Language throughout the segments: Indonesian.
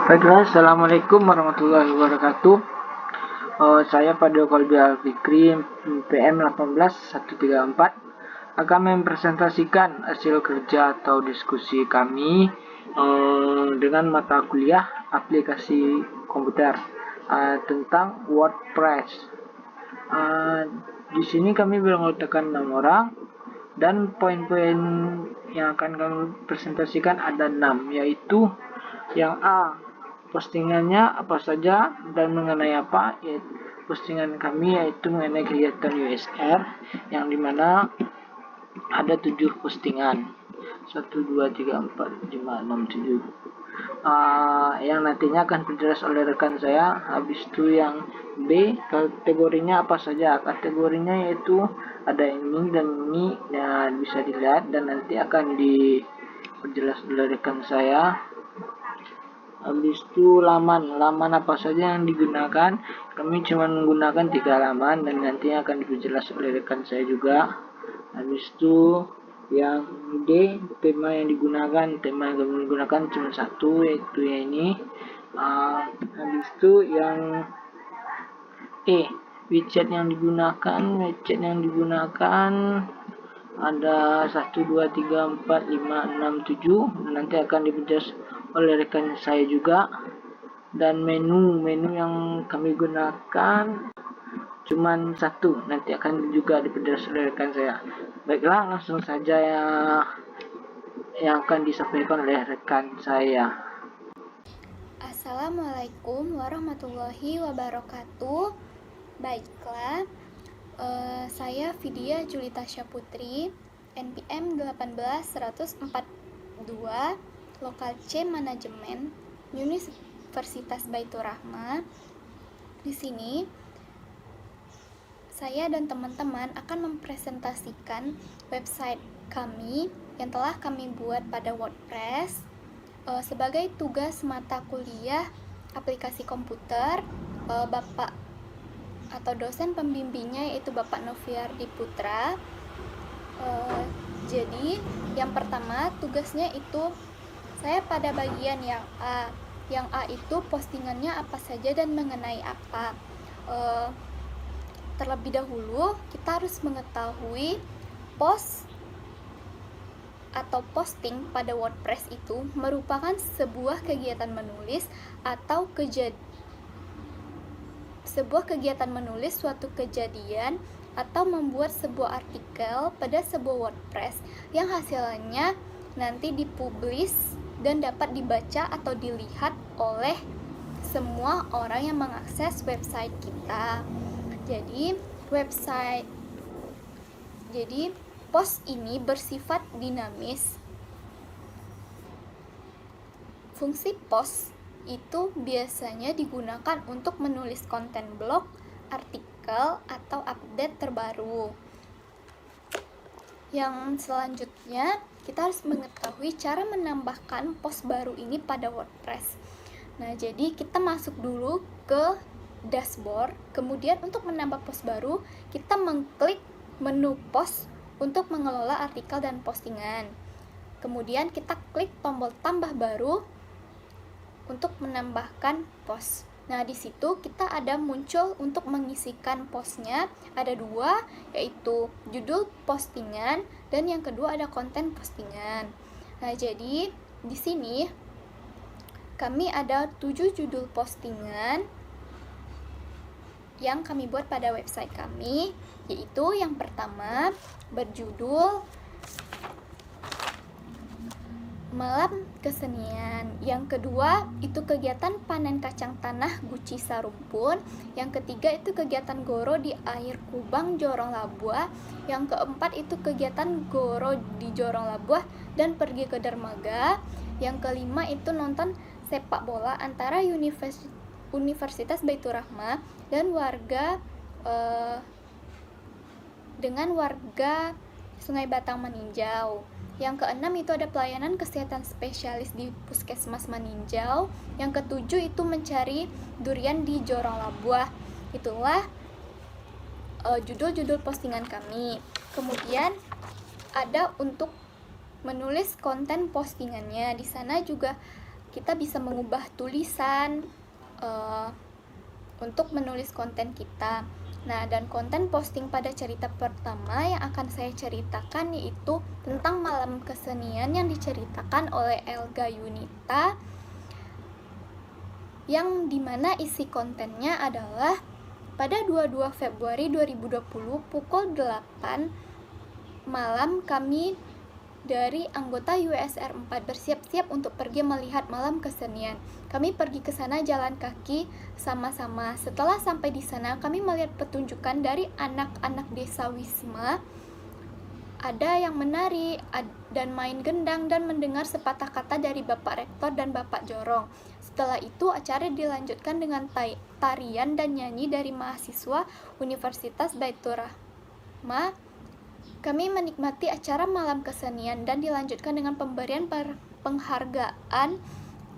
Baiklah, Assalamualaikum warahmatullahi wabarakatuh. Saya Fadil Kolbi Alfikri, PM 18134, akan mempresentasikan hasil kerja atau diskusi kami dengan mata kuliah aplikasi komputer tentang WordPress. Di sini kami beranggotakan 6 orang dan poin-poin yang akan kami presentasikan ada 6, yaitu yang A, postingannya apa saja dan mengenai apa. Postingan kami yaitu mengenai kegiatan USR, yang dimana ada 7 postingan, 1, 2, 3, 4, 5, 6, 7, yang nantinya akan dijelas oleh rekan saya. Habis itu yang B, kategorinya apa saja. Kategorinya yaitu ada ini dan ini, ya bisa dilihat dan nanti akan dijelas oleh rekan saya. Habis itu laman apa saja yang digunakan. Kami cuma menggunakan 3 laman dan nanti akan dijelas oleh rekan saya juga. Habis itu yang D, tema yang digunakan. Tema yang kami gunakan cuma satu, yaitu yang ini. Habis itu yang E, widget yang digunakan. Ada 1, 2, 3, 4, 5, 6, 7. Nanti akan dijelas oleh rekan saya juga. Dan menu yang kami gunakan cuman satu, nanti akan juga dijelas oleh rekan saya. Baiklah, langsung saja yang akan disampaikan oleh rekan saya. Assalamualaikum warahmatullahi wabarakatuh. Baiklah, saya Vidya Julita Syaputri, NPM 18142, Lokal C Manajemen, Universitas Baitur Rahmah. Di sini saya dan teman-teman akan mempresentasikan website kami yang telah kami buat pada WordPress sebagai tugas mata kuliah aplikasi komputer. Bapak atau dosen pembimbingnya yaitu Bapak Noviardi Putra. Jadi yang pertama tugasnya itu saya pada bagian yang A. Yang A itu postingannya apa saja dan mengenai apa. Terlebih dahulu kita harus mengetahui post atau posting pada WordPress itu merupakan sebuah kegiatan menulis atau suatu kejadian atau membuat sebuah artikel pada sebuah WordPress yang hasilnya nanti dipublish dan dapat dibaca atau dilihat oleh semua orang yang mengakses website kita. Jadi post ini bersifat dinamis. Fungsi post itu biasanya digunakan untuk menulis konten blog, artikel, atau update terbaru. Yang selanjutnya, kita harus mengetahui cara menambahkan post baru ini pada WordPress. Nah, jadi kita masuk dulu ke dashboard. Kemudian untuk menambah post baru, kita mengklik menu post untuk mengelola artikel dan postingan. Kemudian kita klik tombol tambah baru untuk menambahkan post. Nah, di situ kita ada muncul untuk mengisikan postnya. Ada 2, yaitu judul postingan dan yang kedua ada konten postingan. Nah, jadi di sini kami ada 7 judul postingan yang kami buat pada website kami, yaitu yang pertama berjudul Malam Kesenian. Yang kedua itu kegiatan panen kacang tanah Guci Sarumpun. Yang ketiga itu kegiatan goro di air Kubang Jorong Labuah. Yang keempat itu kegiatan goro di Jorong Labuah dan pergi ke dermaga. Yang kelima itu nonton sepak bola antara Universitas Baitur Rahmah dan warga Sungai Batang Maninjau. Yang keenam itu ada pelayanan kesehatan spesialis di Puskesmas Maninjau. Yang ketujuh itu mencari durian di Jorong Labuah. Itulah judul-judul postingan kami. Kemudian ada untuk menulis konten postingannya. Di sana juga kita bisa mengubah tulisan untuk menulis konten kita. Nah, dan konten posting pada cerita pertama yang akan saya ceritakan yaitu tentang malam kesenian yang diceritakan oleh Elga Yunita, yang dimana isi kontennya adalah pada 22 Februari 2020 pukul 8 malam kami dari anggota USR 4 bersiap-siap untuk pergi melihat malam kesenian. Kami pergi ke sana jalan kaki sama-sama. Setelah sampai di sana, kami melihat pertunjukan dari anak-anak desa Wisma. Ada yang menari dan main gendang dan mendengar sepatah kata dari Bapak Rektor dan Bapak Jorong. Setelah itu, acara dilanjutkan dengan tarian dan nyanyi dari mahasiswa Universitas Baitur Rahmah. Kami menikmati acara malam kesenian dan dilanjutkan dengan pemberian penghargaan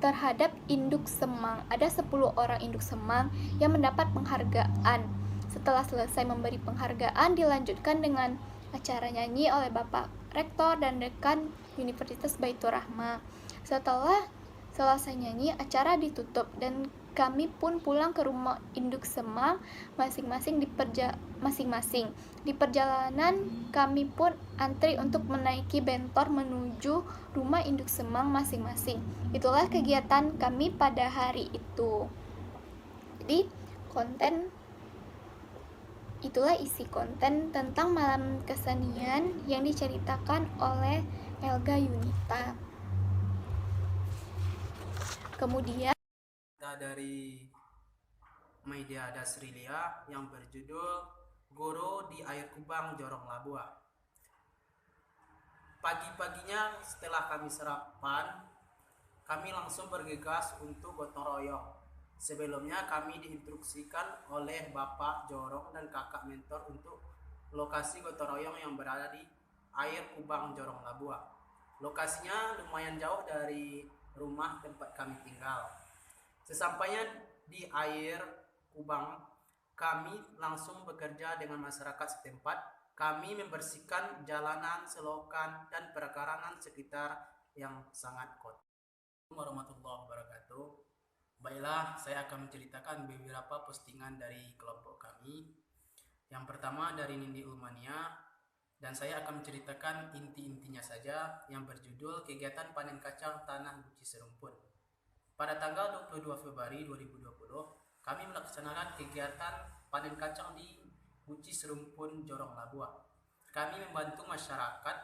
terhadap induk semang. Ada 10 orang induk semang yang mendapat penghargaan. Setelah selesai memberi penghargaan, dilanjutkan dengan acara nyanyi oleh Bapak Rektor dan Dekan Universitas Baitur Rahmah. Setelah selesai nyanyi, acara ditutup dan kami pun pulang ke rumah induk semang masing-masing. Di perjalanan kami pun antri untuk menaiki bentor menuju rumah induk semang masing-masing. Itulah kegiatan kami pada hari itu. Jadi itulah isi konten tentang malam kesenian yang diceritakan oleh Elga Yunita. Kemudian dari media Dasrilia yang berjudul Goro di Air Kubang Jorong Labua. Pagi-paginya setelah kami sarapan, kami langsung bergegas untuk gotong royong. Sebelumnya kami diinstruksikan oleh Bapak Jorong dan kakak mentor untuk lokasi gotong royong yang berada di Air Kubang Jorong Labua. Lokasinya lumayan jauh dari rumah tempat kami tinggal. Sesampainya di Air Kubang, kami langsung bekerja dengan masyarakat setempat. Kami membersihkan jalanan, selokan, dan perkarangan sekitar yang sangat kotor. Warahmatullahi wabarakatuh. Baiklah, saya akan menceritakan beberapa postingan dari kelompok kami. Yang pertama dari Nindi Ulmania, dan saya akan menceritakan inti-intinya saja yang berjudul Kegiatan Panen Kacang Tanah Guci Serumpun. Pada tanggal 22 Februari 2020, kami melaksanakan kegiatan panen kacang di Guci Serumpun Jorong Labua. Kami membantu masyarakat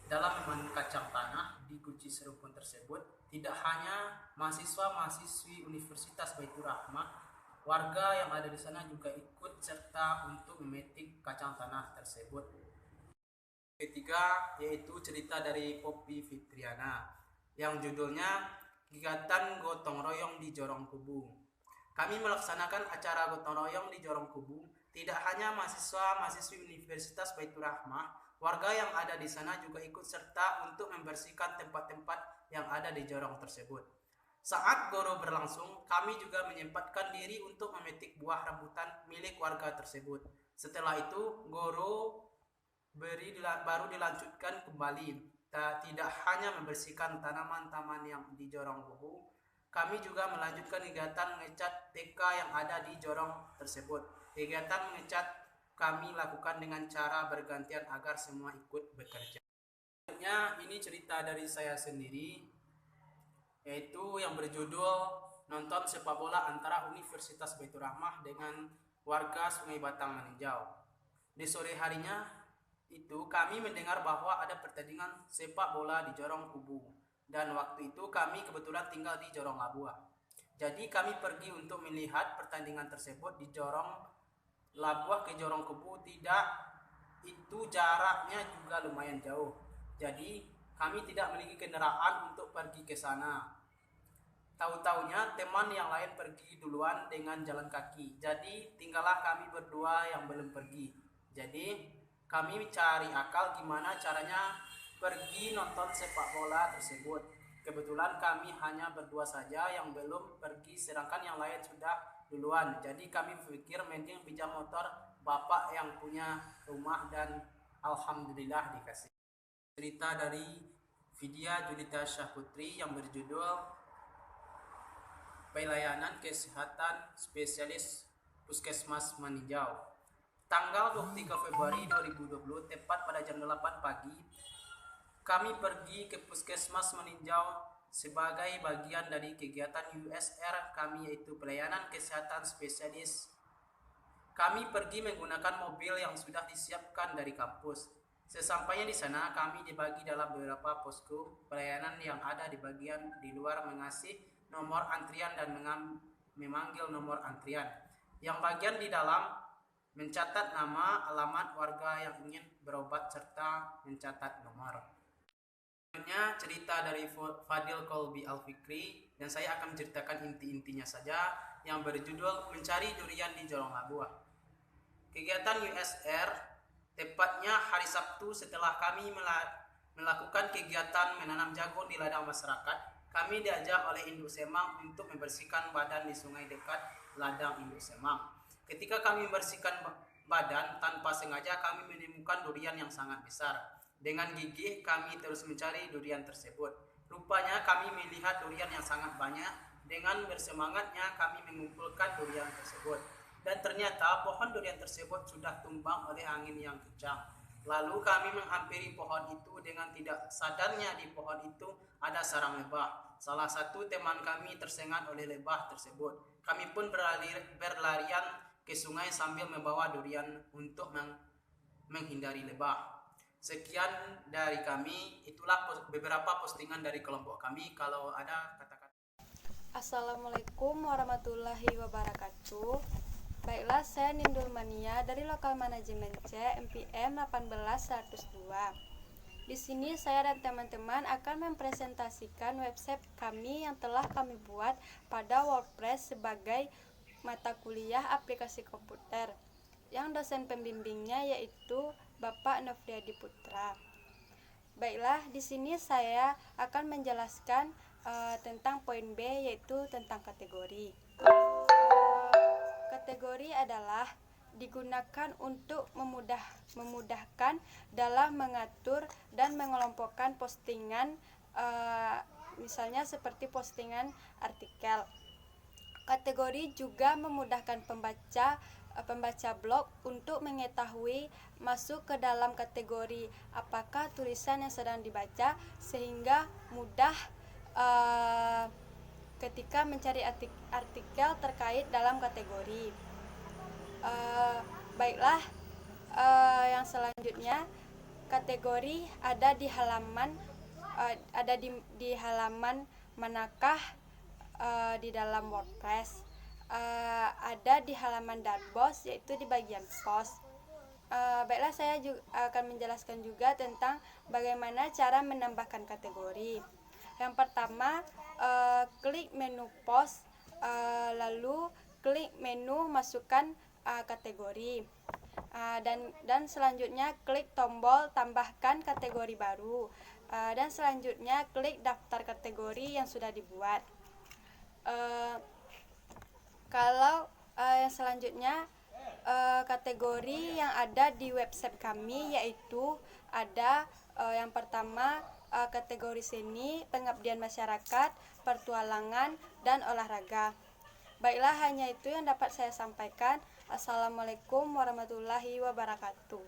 dalam memanen kacang tanah di Guci Serumpun tersebut. Tidak hanya mahasiswa-mahasiswi Universitas Baitur Rahmah, warga yang ada di sana juga ikut serta untuk memetik kacang tanah tersebut. Ketiga yaitu cerita dari Poppy Fitriana yang judulnya Kegiatan Gotong Royong di Jorong Kubu. Kami melaksanakan acara gotong royong di Jorong Kubu. Tidak hanya mahasiswa-mahasiswi Universitas Baitur Rahmah, warga yang ada di sana juga ikut serta untuk membersihkan tempat-tempat yang ada di jorong tersebut. Saat goro berlangsung, kami juga menyempatkan diri untuk memetik buah rambutan milik warga tersebut. Setelah itu, goro baru dilanjutkan kembali. Tidak hanya membersihkan tanaman-tanaman yang di jorong kubu, kami juga melanjutkan kegiatan mengecat TK yang ada di jorong tersebut. Kegiatan mengecat kami lakukan dengan cara bergantian agar semua ikut bekerja. Selanjutnya ini cerita dari saya sendiri, yaitu yang berjudul Nonton Sepak Bola Antara Universitas Baitur Rahmah dengan warga Sungai Batang Meninjau. Di sore harinya itu kami mendengar bahwa ada pertandingan sepak bola di Jorong Kubu, dan waktu itu kami kebetulan tinggal di Jorong Labua. Jadi kami pergi untuk melihat pertandingan tersebut di Jorong Labua ke Jorong Kubu. Itu jaraknya juga lumayan jauh. Jadi kami tidak memiliki kendaraan untuk pergi ke sana. Tahu-taunya teman yang lain pergi duluan dengan jalan kaki. Jadi tinggallah kami berdua yang belum pergi. Jadi kami cari akal gimana caranya pergi nonton sepak bola tersebut. Kebetulan kami hanya berdua saja yang belum pergi, sedangkan yang lain sudah duluan. Jadi kami berpikir mending pinjam motor bapak yang punya rumah, dan alhamdulillah dikasih. Cerita dari Vidya Julita Syahputri yang berjudul pelayanan kesehatan spesialis Puskesmas Meninjau. Tanggal 23 Februari 2020, tepat pada jam 8 pagi, kami pergi ke Puskesmas Meninjau sebagai bagian dari kegiatan USR kami, yaitu pelayanan kesehatan spesialis. Kami pergi menggunakan mobil yang sudah disiapkan dari kampus. Sesampainya di sana, kami dibagi dalam beberapa posko pelayanan yang ada di bagian di luar mengasih nomor antrian dan memanggil nomor antrian. Yang bagian di dalam mencatat nama, alamat warga yang ingin berobat serta mencatat nomor. Selanjutnya cerita dari Fadil Kolbi Alfikri, dan saya akan menceritakan inti-intinya saja yang berjudul Mencari Durian di Jorong Labuah. Kegiatan USR tepatnya hari Sabtu setelah kami melakukan kegiatan menanam jagung di ladang masyarakat, kami diajak oleh induk Semang untuk membersihkan badan di sungai dekat ladang induk Semang. Ketika kami membersihkan badan, tanpa sengaja kami menemukan durian yang sangat besar. Dengan gigih kami terus mencari durian tersebut. Rupanya kami melihat durian yang sangat banyak. Dengan bersemangatnya kami mengumpulkan durian tersebut. Dan ternyata pohon durian tersebut sudah tumbang oleh angin yang kencang. Lalu kami menghampiri pohon itu. Dengan tidak sadarnya di pohon itu ada sarang lebah. Salah satu teman kami tersengat oleh lebah tersebut. Kami pun berlarian ke sungai sambil membawa durian untuk menghindari lebah. Sekian dari kami, itulah beberapa postingan dari kelompok kami. Kalau ada kata-kata. Assalamualaikum warahmatullahi wabarakatuh. Baiklah, saya Nindul Mania dari Lokal Manajemen C MPM 18102. Di sini saya dan teman-teman akan mempresentasikan website kami yang telah kami buat pada WordPress sebagai mata kuliah aplikasi komputer, yang dosen pembimbingnya yaitu Bapak Nofriadi Putra. Baiklah, di sini saya akan menjelaskan tentang poin B, yaitu tentang kategori. Kategori adalah digunakan untuk memudahkan dalam mengatur dan mengelompokkan postingan, misalnya seperti postingan artikel. Kategori juga memudahkan pembaca blog untuk mengetahui masuk ke dalam kategori apakah tulisan yang sedang dibaca, sehingga mudah ketika mencari artikel terkait dalam kategori. Baiklah, yang selanjutnya kategori ada di halaman di halaman manakah di dalam WordPress. Ada di halaman Dartboss, yaitu di bagian post. Baiklah, saya juga akan menjelaskan juga tentang bagaimana cara menambahkan kategori. Yang pertama, klik menu post, lalu klik menu masukkan kategori, dan selanjutnya klik tombol tambahkan kategori baru, dan selanjutnya klik daftar kategori yang sudah dibuat. Kalau yang selanjutnya kategori yang ada di website kami, yaitu ada yang pertama kategori seni, pengabdian masyarakat, pertualangan, dan olahraga. Baiklah, hanya itu yang dapat saya sampaikan. Assalamualaikum warahmatullahi wabarakatuh.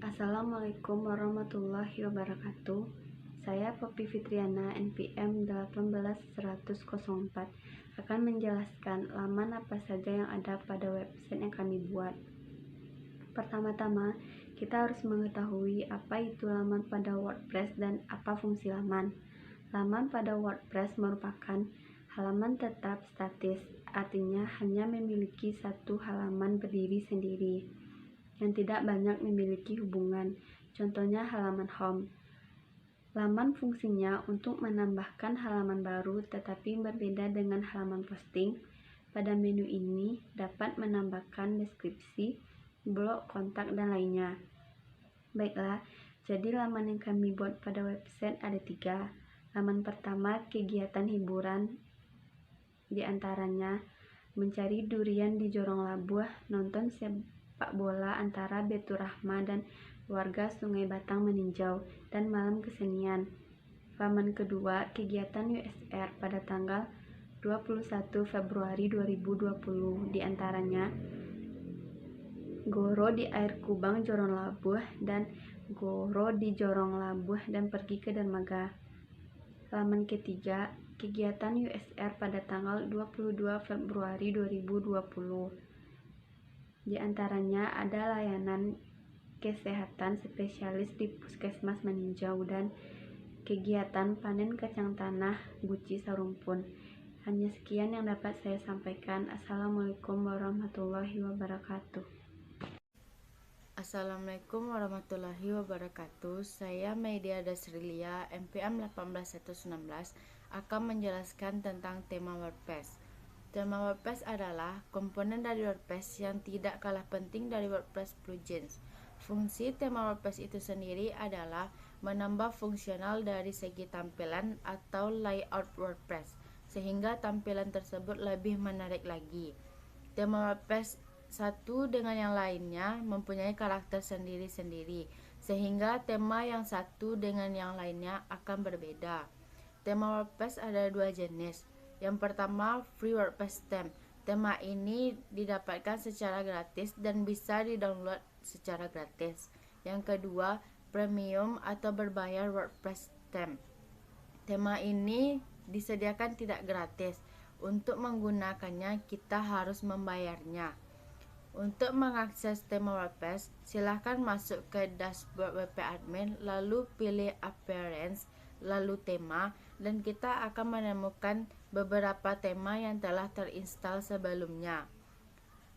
Assalamualaikum warahmatullahi wabarakatuh. Saya Poppy Fitriana, NPM 18104, akan menjelaskan laman apa saja yang ada pada website yang kami buat. Pertama-tama, kita harus mengetahui apa itu laman pada WordPress dan apa fungsi laman. Laman pada WordPress merupakan halaman tetap statis, artinya hanya memiliki satu halaman berdiri sendiri, yang tidak banyak memiliki hubungan, contohnya halaman home. Laman fungsinya untuk menambahkan halaman baru, tetapi berbeda dengan halaman posting. Pada menu ini dapat menambahkan deskripsi, blog, kontak, dan lainnya. Baiklah, jadi laman yang kami buat pada website ada 3. Laman pertama, kegiatan hiburan, di antaranya mencari durian di Jorong Labuah, nonton sepak bola antara Betur Rahma dan warga Sungai Batang meninjau, dan malam kesenian. Laman kedua, kegiatan USR pada tanggal 21 Februari 2020. Di antaranya Goro di air kubang Jorong Labuh dan Goro di Jorong Labuh dan pergi ke dermaga. Halaman ketiga, kegiatan USR pada tanggal 22 Februari 2020. Di antaranya ada layanan kesehatan spesialis di Puskesmas Meninjau dan kegiatan panen kacang tanah Guci Sarumpun. Hanya sekian yang dapat saya sampaikan. Assalamualaikum warahmatullahi wabarakatuh. Assalamualaikum warahmatullahi wabarakatuh. Saya Maidia Dasrilia, MPM 18119, akan menjelaskan tentang tema WordPress. Tema WordPress adalah komponen dari WordPress yang tidak kalah penting dari WordPress plugins. Fungsi tema WordPress itu sendiri adalah menambah fungsional dari segi tampilan atau layout WordPress, sehingga tampilan tersebut lebih menarik lagi. Tema WordPress satu dengan yang lainnya mempunyai karakter sendiri-sendiri, sehingga tema yang satu dengan yang lainnya akan berbeda. Tema WordPress ada dua jenis. Yang pertama, Free WordPress Theme. Tema ini didapatkan secara gratis dan bisa di-download secara gratis. Yang kedua, Premium atau berbayar WordPress Theme. Tema ini disediakan tidak gratis. Untuk menggunakannya, kita harus membayarnya. Untuk mengakses tema WordPress, silahkan masuk ke dashboard WP Admin, lalu pilih Appearance, lalu tema, dan kita akan menemukan beberapa tema yang telah terinstall sebelumnya.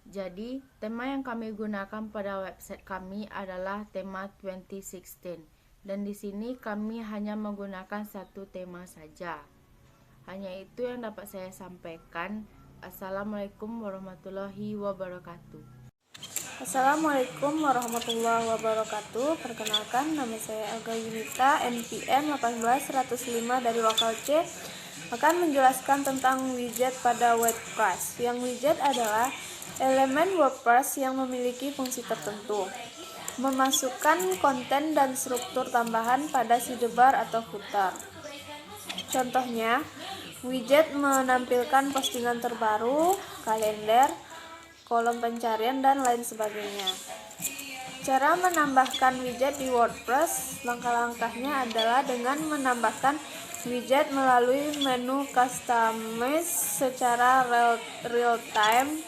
Jadi, tema yang kami gunakan pada website kami adalah tema 2016, dan di sini kami hanya menggunakan satu tema saja. Hanya itu yang dapat saya sampaikan. Assalamualaikum warahmatullahi wabarakatuh. Assalamualaikum warahmatullahi wabarakatuh. Perkenalkan, nama saya Elga Yunita, NPM 18105 dari Lokal C, akan menjelaskan tentang widget pada WordPress. Yang widget adalah elemen WordPress yang memiliki fungsi tertentu, memasukkan konten dan struktur tambahan pada sidebar atau footer. Contohnya, widget menampilkan postingan terbaru, kalender, kolom pencarian, dan lain sebagainya. Cara menambahkan widget di WordPress, langkah-langkahnya adalah dengan menambahkan widget melalui menu Customize secara real time.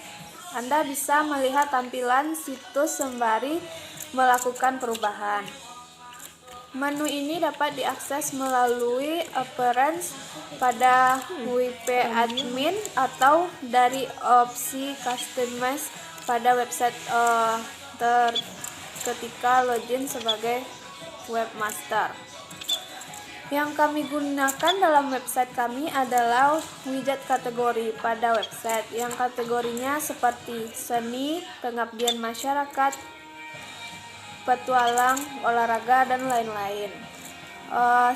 Anda bisa melihat tampilan situs sembari melakukan perubahan. Menu ini dapat diakses melalui Appearance pada WP Admin atau dari opsi Customize pada website ketika login sebagai webmaster. Yang kami gunakan dalam website kami adalah widget kategori pada website, yang kategorinya seperti seni, pengabdian masyarakat, petualang, olahraga, dan lain-lain.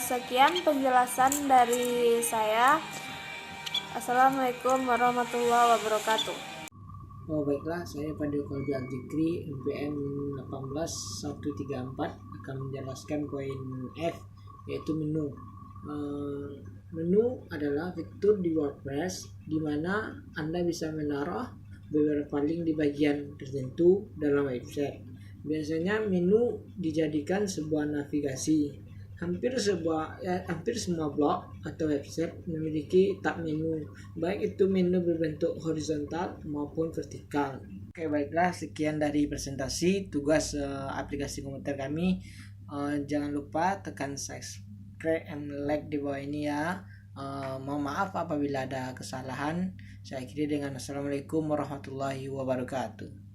Sekian penjelasan dari saya. Assalamualaikum warahmatullahi wabarakatuh. Baiklah, saya Fadil Kolbi Al-Jikri, NPM 18134, akan menjelaskan poin F, yaitu menu. Menu adalah fitur di WordPress di mana Anda bisa menaruh beberapa link di bagian tertentu dalam website. Biasanya menu dijadikan sebuah navigasi. Hampir semua blog atau website memiliki tab menu, baik itu menu berbentuk horizontal maupun vertikal. Oke, baiklah, sekian dari presentasi tugas aplikasi komputer kami. Jangan lupa tekan subscribe and like di bawah ini ya. Mohon maaf apabila ada kesalahan. Saya akhiri dengan Assalamualaikum warahmatullahi wabarakatuh.